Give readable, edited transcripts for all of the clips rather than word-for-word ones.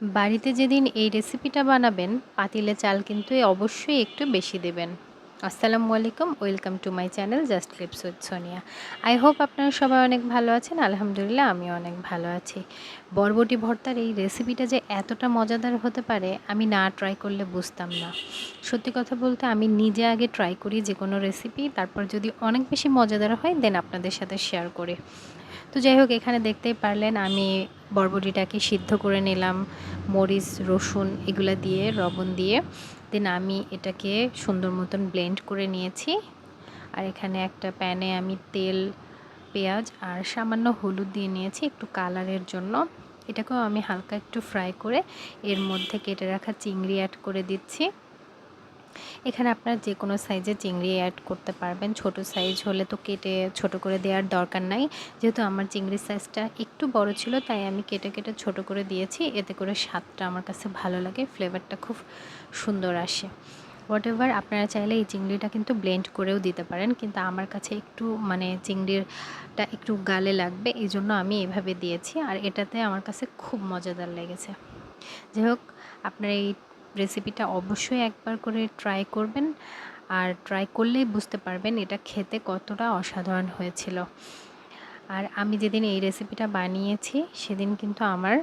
বাড়িতে যেদিন এই রেসিপিটা বানাবেন পাতিলে চাল কিন্তু অবশ্যই একটু বেশি দেবেন। আসসালামু আলাইকুম, welcome to my channel just clips with Sonia. I hope আপনারা সবাই অনেক ভালো আছেন। আলহামদুলিল্লাহ আমিও অনেক ভালো আছি। বরবটি ভর্তার এই রেসিপিটা যে এতটা মজাদার হতে পারে আমি না ট্রাই করলে বুঝতাম না। সত্যি কথা বলতে আমি নিজে আগে ট্রাই করি যে কোনো রেসিপি, তারপর যদি অনেক বেশি মজাদার হয় দেন আপনাদের সাথে শেয়ার করি। তো যাই হোক, এখানে দেখতেই পারলেন আমি বরবটিটাকে সিদ্ধ করে নিলাম মরিচ রসুন এগুলো দিয়ে, লবণ দিয়ে। দেন আমি এটাকে সুন্দর মতন ব্লেন্ড করে নিয়েছি। আর এখানে একটা প্যানে আমি তেল, পেঁয়াজ আর সামান্য হলুদ দিয়ে নিয়েছি একটু কালারের জন্য। এটাকেও আমি হালকা একটু ফ্রাই করে এর মধ্যে কেটে রাখা চিংড়ি অ্যাড করে দিচ্ছি। এখানে আপনারা যে কোনো সাইজের চিংড়ি অ্যাড করতে পারবেন। ছোট সাইজ হলে তো কেটে ছোট করে দেওয়ার দরকার নাই। যেহেতু আমার চিংড়ির সাইজটা একটু বড় ছিল তাই আমি কেটে কেটে ছোট করে দিয়েছি। এতে করে স্বাদটা আমার কাছে ভালো লাগে, ফ্লেভারটা খুব সুন্দর আসে। হোয়াটএভার, আপনারা চাইলে এই চিংড়িটা কিন্তু ব্লেন্ড করেও দিতে পারেন, কিন্তু আমার কাছে একটু চিংড়িটা একটু গালে লাগবে, এই জন্য আমি এভাবে দিয়েছি। আর এটাতে আমার কাছে খুব মজাদার লেগেছে। যাই হোক, আপনারা এই রেসিপিটা অবশ্যই একবার করে ট্রাই করবেন, আর ট্রাই করলেই বুঝতে পারবেন এটা খেতে কতটা অসাধারণ হয়েছিল। আর আমি যেদিন এই রেসিপিটা বানিয়েছি সেদিন কিন্তু আমার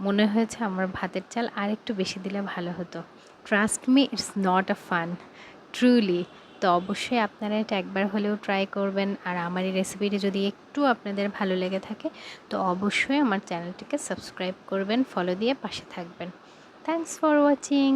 মনে হয়েছে আমার ভাতের চাল আর একটু বেশি দিলে ভালো হতো। Trust me, it's not a fun, truly. তো অবশ্যই আপনারা এটা একবার হলেও ট্রাই করবেন। আর আমার এই রেসিপিটা যদি একটু আপনাদের ভালো লেগে থাকে তো অবশ্যই আমার চ্যানেলটিকে সাবস্ক্রাইব করবেন, ফলো দিয়ে পাশে থাকবেন। Thanks for watching.